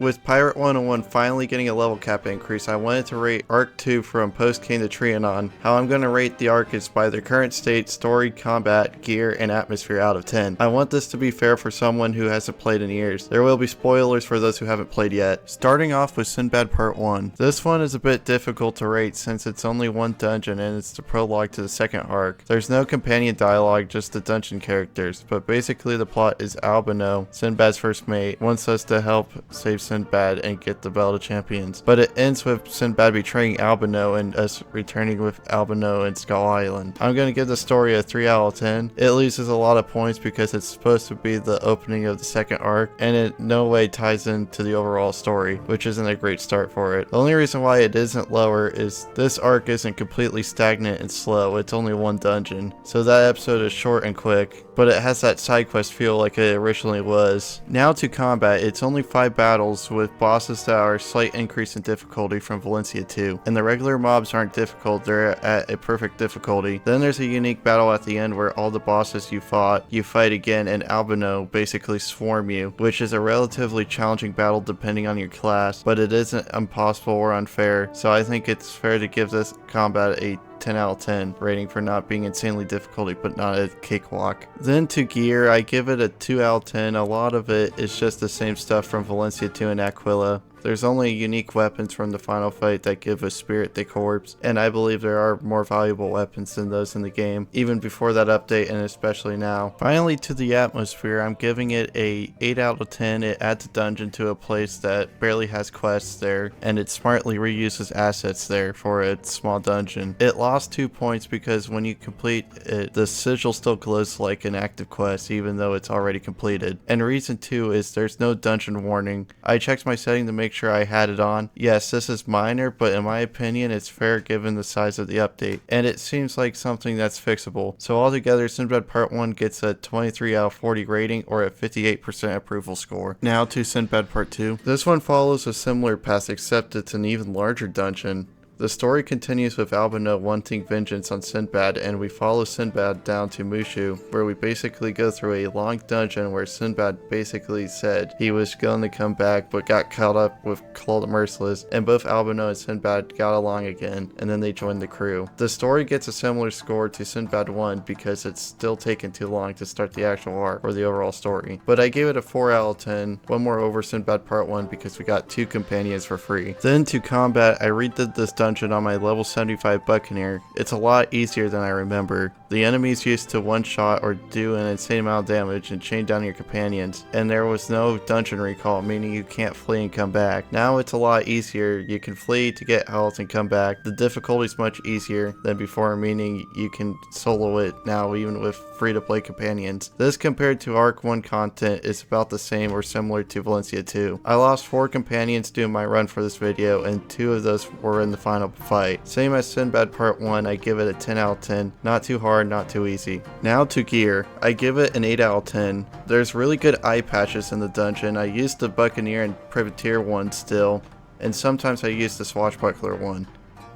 With Pirate101 finally getting a level cap increase, I wanted to rate Arc 2 from post-game to Trianon. How I'm going to rate the arc is by their current state, story, combat, gear, and atmosphere out of 10. I want this to be fair for someone who hasn't played in years. There will be spoilers for those who haven't played yet. Starting off with Sindbad Part 1. This one is a bit difficult to rate since it's only one dungeon and it's the prologue to the second arc. There's no companion dialogue, just the dungeon characters, but basically the plot is Albino, Sinbad's first mate, wants us to help save Sindbad and get the Belt of Champions. But it ends with Sindbad betraying Albino and us returning with Albino and Skull Island. I'm going to give the story a 3 out of 10. It loses a lot of points because it's supposed to be the opening of the second arc and it no way ties into the overall story, which isn't a great start for it. The only reason why it isn't lower is this arc isn't completely stagnant and slow, it's only one dungeon. So that episode is short and quick, but it has that side quest feel like it originally was. Now to combat, it's only 5 battles with bosses that are a slight increase in difficulty from Valencia 2, and the regular mobs aren't difficult, they're at a perfect difficulty. Then there's a unique battle at the end where all the bosses you fight again and Albino basically swarm you, which is a relatively challenging battle depending on your class, but it isn't impossible or unfair, so I think it's fair to give this combat a 10 out of 10 rating for not being insanely difficult but not a cakewalk. Then to gear, I give it a 2 out of 10. A lot of it is just the same stuff from Valencia 2 and Aquila. There's only unique weapons from the final fight that give a spirit the corpse, and I believe there are more valuable weapons than those in the game, even before that update and especially now. Finally, to the atmosphere, I'm giving it a 8 out of 10. It adds a dungeon to a place that barely has quests there, and it smartly reuses assets there for a small dungeon. It lost 2 points because when you complete it, the sigil still glows like an active quest even though it's already completed. And reason 2 is there's no dungeon warning. I checked my setting to make sure I had it on. Yes, this is minor, but in my opinion it's fair given the size of the update, and it seems like something that's fixable. So altogether, Sinbad Part 1 gets a 23 out of 40 rating or a 58% approval score. Now to Sinbad Part 2. This one follows a similar path except it's an even larger dungeon. The story continues with Albino wanting vengeance on Sindbad, and we follow Sindbad down to Mushu, where we basically go through a long dungeon where Sindbad basically said he was going to come back but got caught up with Claw the Merciless, and both Albino and Sindbad got along again, and then they joined the crew. The story gets a similar score to Sinbad 1 because it's still taken too long to start the actual arc or the overall story, but I gave it a 4 out of 10, one more over Sinbad Part 1 because we got 2 companions for free. Then to combat, I redid this dungeon on my level 75 Buccaneer. It's a lot easier than I remember. The enemies used to one shot or do an insane amount of damage and chain down your companions, and there was no dungeon recall, meaning you can't flee and come back. Now it's a lot easier. You can flee to get health and come back. The difficulty is much easier than before, meaning you can solo it now even with free to play companions. This compared to Arc 1 content is about the same or similar to Valencia 2. I lost 4 companions doing my run for this video, and 2 of those were in the final fight. Same as Sinbad Part 1, I give it a 10 out of 10. Not too hard, not too easy. Now to gear, I give it an 8 out of 10. There's really good eye patches in the dungeon. I used the Buccaneer and Privateer one still, and sometimes I use the Swashbuckler one.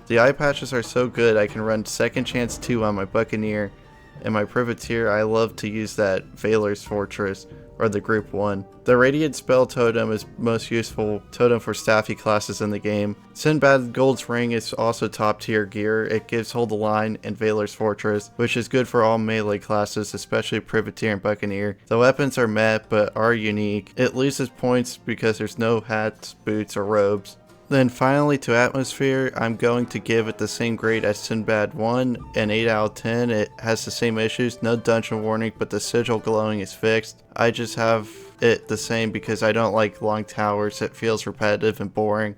The eye patches are so good I can run Second Chance 2 on my Buccaneer, and my Privateer I love to use that Valor's Fortress or the Group 1. The Radiant Spell Totem is most useful totem for staffy classes in the game. Sindbad Gold's Ring is also top tier gear. It gives Hold the Line and Valor's Fortress, which is good for all melee classes, especially Privateer and Buccaneer. The weapons are met but are unique. It loses points because there's no hats, boots, or robes. Then finally to atmosphere, I'm going to give it the same grade as Sinbad 1, an 8 out of 10. It has the same issues, no dungeon warning, but the sigil glowing is fixed. I just have it the same because I don't like long towers. It feels repetitive and boring.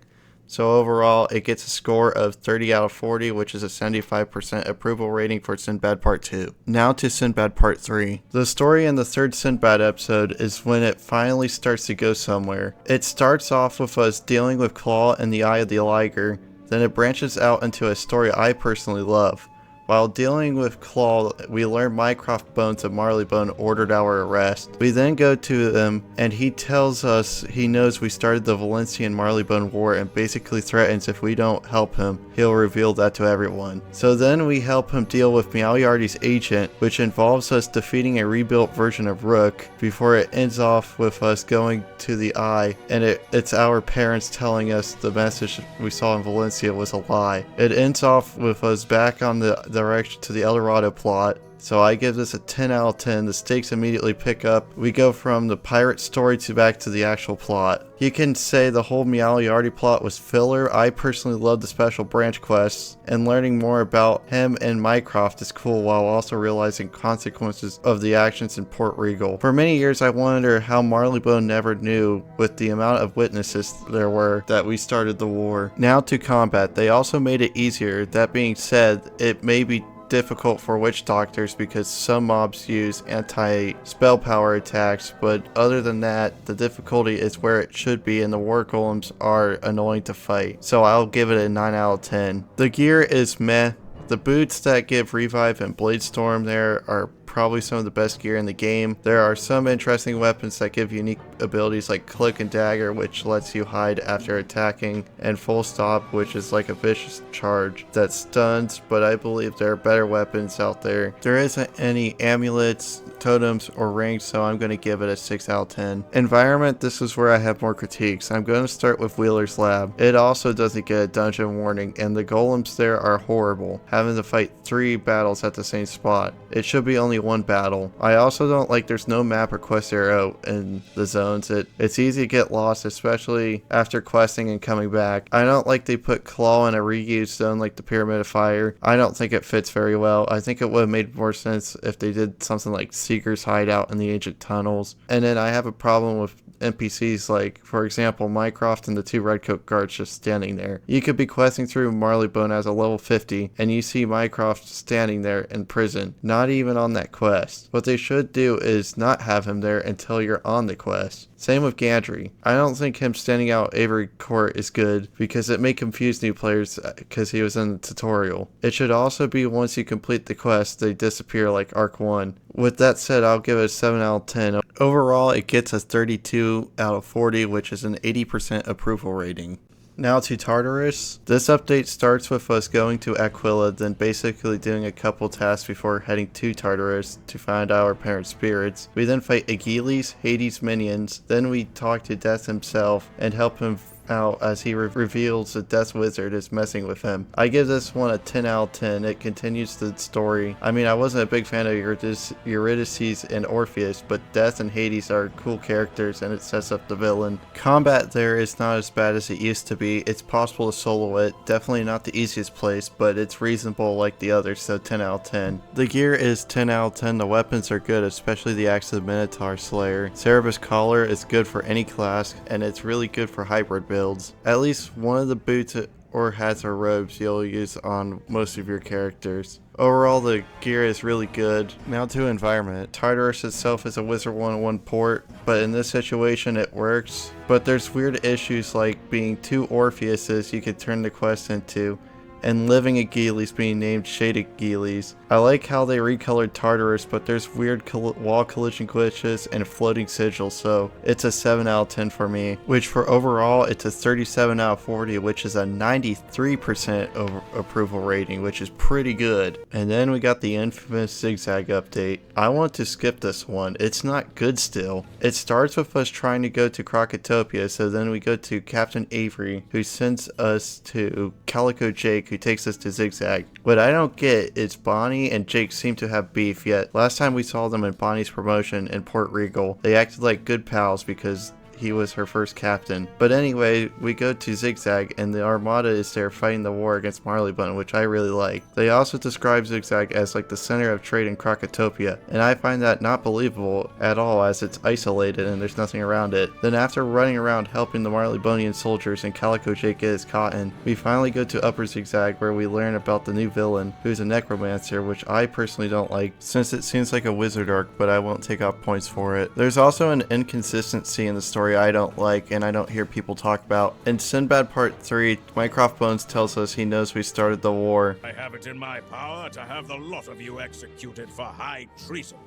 So overall, it gets a score of 30 out of 40, which is a 75% approval rating for Sinbad Part 2. Now to Sinbad Part 3. The story in the third Sinbad episode is when it finally starts to go somewhere. It starts off with us dealing with Claw and the Eye of the Liger, then it branches out into a story I personally love. While dealing with Claw, we learn Mycroft Bones of Marleybone ordered our arrest. We then go to them, and he tells us he knows we started the Valencian Marleybone War and basically threatens if we don't help him, he'll reveal that to everyone. So then we help him deal with Meowyardy's agent, which involves us defeating a rebuilt version of Rook before it ends off with us going to the Eye, and it's our parents telling us the message we saw in Valencia was a lie. It ends off with us back on the direction to the El Dorado plot. So I give this a 10 out of 10. The stakes immediately pick up. We go from the pirate story to back to the actual plot. You can say the whole Meowyardy plot was filler. I personally love the special branch quests, and learning more about him and Mycroft is cool while also realizing consequences of the actions in Port Regal. For many years I wonder how Marleybone never knew with the amount of witnesses there were that we started the war. Now to combat. They also made it easier. That being said, it may be difficult for witch doctors because some mobs use anti-spell power attacks, but other than that, the difficulty is where it should be and the war golems are annoying to fight. So I'll give it a 9 out of 10. The gear is meh. The boots that give revive and blade storm there are probably some of the best gear in the game. There are some interesting weapons that give unique abilities like Cloak and Dagger, which lets you hide after attacking, and Full Stop, which is like a vicious charge that stuns, but I believe there are better weapons out there. There isn't any amulets, totems, or rings, so I'm going to give it a 6 out of 10. Environment, this is where I have more critiques. I'm going to start with Wheeler's Lab. It also doesn't get a dungeon warning, and the golems there are horrible, having to fight 3 battles at the same spot. It should be only 1 battle. I also don't like there's no map or quest arrow in the zones. It's easy to get lost, especially after questing and coming back. I don't like they put Claw in a reuse zone like the Pyramid of Fire. I don't think it fits very well. I think it would have made more sense if they did something like Seeker's Hideout in the ancient tunnels. And then I have a problem with NPCs like, for example, Mycroft and the 2 Redcoat guards just standing there. You could be questing through Marleybone as a level 50 and you see Mycroft standing there in prison, not even on that quest. What they should do is not have him there until you're on the quest. Same with Gandry. I don't think him standing out Avery Court is good because it may confuse new players because he was in the tutorial. It should also be once you complete the quest, they disappear like Arc 1. With that said, I'll give it a 7 out of 10. Overall, it gets a 32 out of 40, which is an 80% approval rating. Now to Tartarus. This update starts with us going to Aquila, then basically doing a couple tasks before heading to Tartarus to find our parents' spirits. We then fight Agiles, Hades' minions, then we talk to Death himself and help him out as he reveals the Death Wizard is messing with him. I give this one a 10 out of 10. It continues the story. I mean, I wasn't a big fan of Eurydice and Orpheus, but Death and Hades are cool characters and it sets up the villain. Combat there is not as bad as it used to be. It's possible to solo it. Definitely not the easiest place, but it's reasonable like the others, so 10 out of 10. The gear is 10 out of 10. The weapons are good, especially the Axe of the Minotaur Slayer. Cerberus Collar is good for any class, and it's really good for hybrid builds. At least one of the boots or hats or robes you'll use on most of your characters. Overall, the gear is really good. Now to environment. Tartarus itself is a Wizard 101 port, but in this situation it works. But there's weird issues like being 2 Orpheuses you could turn the quest into, and living Agiles being named Shade Agiles. I like how they recolored Tartarus, but there's weird wall collision glitches and floating sigils, so it's a 7 out of 10 for me. Which for overall, it's a 37 out of 40, which is a 93% approval rating, which is pretty good. And then we got the infamous Zigzag update. I want to skip this one. It's not good still. It starts with us trying to go to Crocotopia, so then we go to Captain Avery, who sends us to Calico Jake, who takes us to Zigzag. What I don't get is Bonnie and Jake seem to have beef, yet last time we saw them in Bonnie's promotion in Port Regal, they acted like good pals because he was her first captain. But anyway, we go to Zigzag and the Armada is there fighting the war against Marleybone, which I really like. They also describe Zigzag as like the center of trade in Crocotopia, and I find that not believable at all as it's isolated and there's nothing around it. Then after running around helping the Marleybonian soldiers and Calico Jake get his cotton, we finally go to Upper Zigzag where we learn about the new villain, who's a necromancer, which I personally don't like since it seems like a wizard arc, but I won't take off points for it. There's also an inconsistency in the story story I don't like and I don't hear people talk about. In Sinbad Part 3, Mycroft Bones tells us he knows we started the war. I have it in my power to have the lot of you executed for high treason,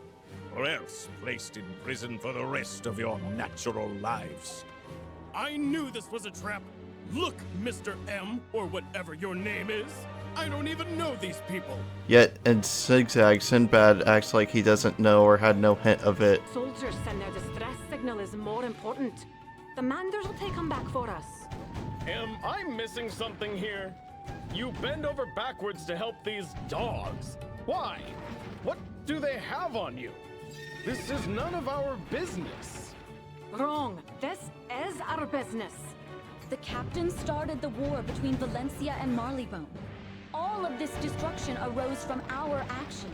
or else placed in prison for the rest of your natural lives. I knew this was a trap. Look, Mr. M, or whatever your name is. I don't even know these people. Yet in Zigzag, Sindbad acts like he doesn't know or had no hint of it. Soldiers and their distress signal is more important. The Manders will take them back for us. Am I missing something here? You bend over backwards to help these dogs. Why? What do they have on you? This is none of our business. Wrong. This is our business. The captain started the war between Valencia and Marleybone. All of this destruction arose from our actions.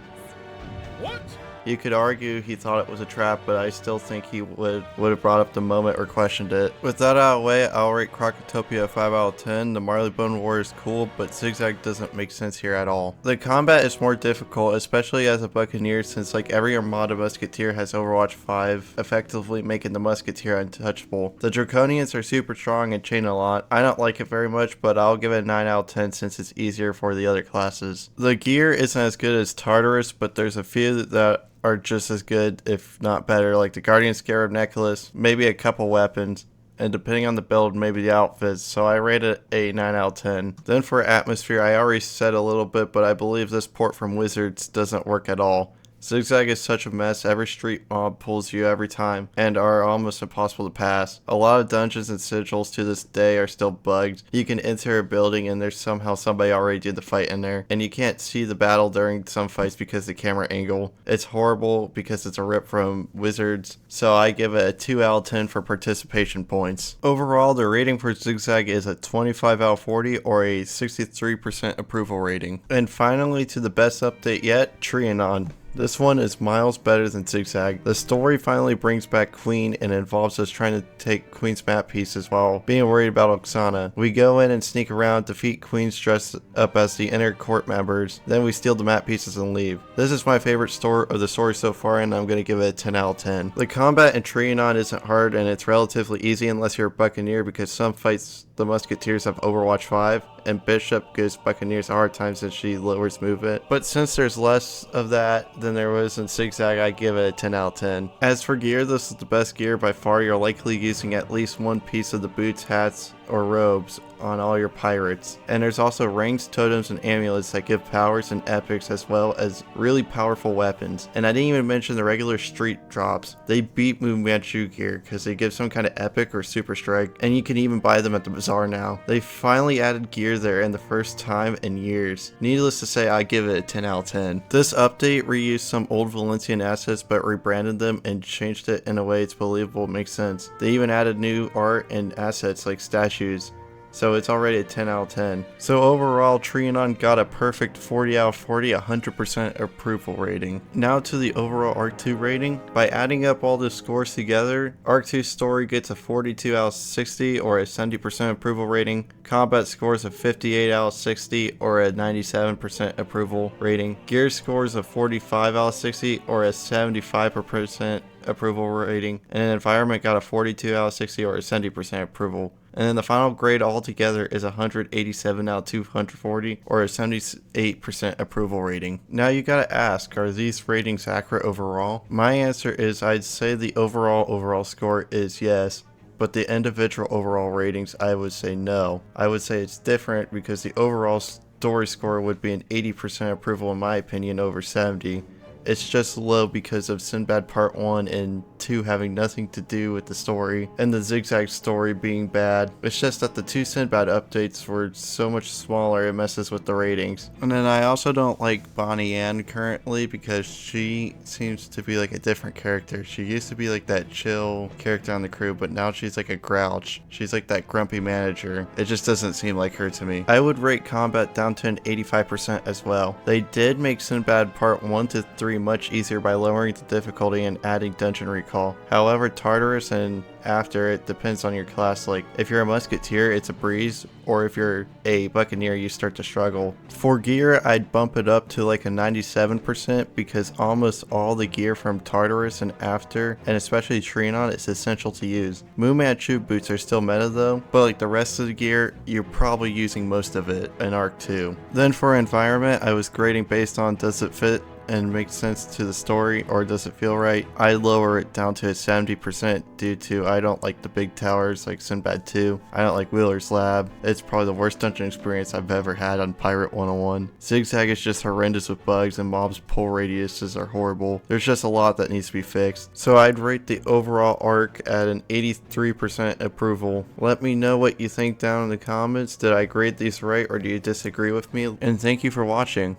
What? You could argue he thought it was a trap, but I still think he would have brought up the moment or questioned it. With that out of the way, I'll rate Crocotopia a 5 out of 10. The Marleybone War is cool, but Zigzag doesn't make sense here at all. The combat is more difficult, especially as a Buccaneer, since like every Armada Musketeer has Overwatch 5, effectively making the Musketeer untouchable. The Draconians are super strong and chain a lot. I don't like it very much, but I'll give it a 9 out of 10 since it's easier for the other classes. The gear isn't as good as Tartarus, but there's a few that are just as good, if not better, like the Guardian Scarab necklace, maybe a couple weapons, and depending on the build, maybe the outfits, so I rate it a 9 out of 10. Then for atmosphere, I already said a little bit, but I believe this port from Wizards doesn't work at all. Zigzag is such a mess, every street mob pulls you every time, and are almost impossible to pass. A lot of dungeons and sigils to this day are still bugged. You can enter a building and there's somehow somebody already did the fight in there, and you can't see the battle during some fights because of the camera angle. It's horrible because it's a rip from Wizards, so I give it a 2 out of 10 for participation points. Overall, the rating for Zigzag is a 25 out of 40 or a 63% approval rating. And finally, to the best update yet, Trianon. This one is miles better than Zigzag. The story finally brings back Queen and involves us trying to take Queen's map pieces while being worried about Oksana. We go in and sneak around, defeat Queens dressed up as the inner court members, then we steal the map pieces and leave. This is my favorite story of the story so far, and I'm going to give it a 10 out of 10. The combat in Trianon isn't hard, and it's relatively easy unless you're a Buccaneer, because some fights the Musketeers have Overwatch 5, and Bishop gives Buccaneers a hard time since she lowers movement. But since there's less of that than there was in Zigzag, I give it a 10 out of 10. As for gear, this is the best gear by far. You're likely using at least one piece of the boots, hats, or robes on all your pirates. And there's also rings, totems, and amulets that give powers and epics, as well as really powerful weapons. And I didn't even mention the regular street drops. They beat Mumanchu gear because they give some kind of epic or super strike, and you can even buy them at the bazaar now. They finally added gear there in the first time in years. Needless to say, I give it a 10 out of 10. This update reused some old Valencian assets but rebranded them and changed it in a way it's believable, makes sense. They even added new art and assets like statues, so it's already a 10 out of 10. So overall, Trianon got a perfect 40 out of 40, 100% approval rating. Now to the overall Arc 2 rating. By adding up all the scores together, Arc 2 story gets a 42 out of 60 or a 70% approval rating. Combat scores a 58 out of 60 or a 97% approval rating. Gear scores a 45 out of 60 or a 75% approval rating. And environment got a 42 out of 60 or a 70% approval. And then the final grade altogether is 187 out of 240 or a 78% approval rating. Now you gotta ask, are these ratings accurate overall? My answer is I'd say the overall score is yes, but the individual overall ratings I would say no. I would say it's different because the overall story score would be an 80% approval in my opinion over 70. It's just low because of Sinbad Part 1 and 2 having nothing to do with the story, and the Zigzag story being bad. It's just that the two Sinbad updates were so much smaller, it messes with the ratings. And then I also don't like Bonnie Ann currently because she seems to be like a different character. She used to be like that chill character on the crew, but now she's like a grouch. She's like that grumpy manager. It just doesn't seem like her to me. I would rate combat down to an 85% as well. They did make Sinbad Part 1 to 3 story much easier by lowering the difficulty and adding dungeon recall. However, Tartarus and after it depends on your class. Like if you're a musketeer, it's a breeze, or if you're a buccaneer, you start to struggle. For gear, I'd bump it up to like a 97% because almost all the gear from Tartarus and after, and especially Trianon, is essential to use. Fu Manchu boots are still meta though, but like the rest of the gear, you're probably using most of it in Arc 2. Then for environment, I was grading based on does it fit and make sense to the story, or does it feel right? I lower it down to a 70% due to I don't like the big towers like Sinbad 2. I don't like Wheeler's Lab. It's probably the worst dungeon experience I've ever had on Pirate 101. Zigzag is just horrendous with bugs, and mobs' pull radiuses are horrible. There's just a lot that needs to be fixed. So I'd rate the overall arc at an 83% approval. Let me know what you think down in the comments. Did I grade these right, or do you disagree with me? And thank you for watching.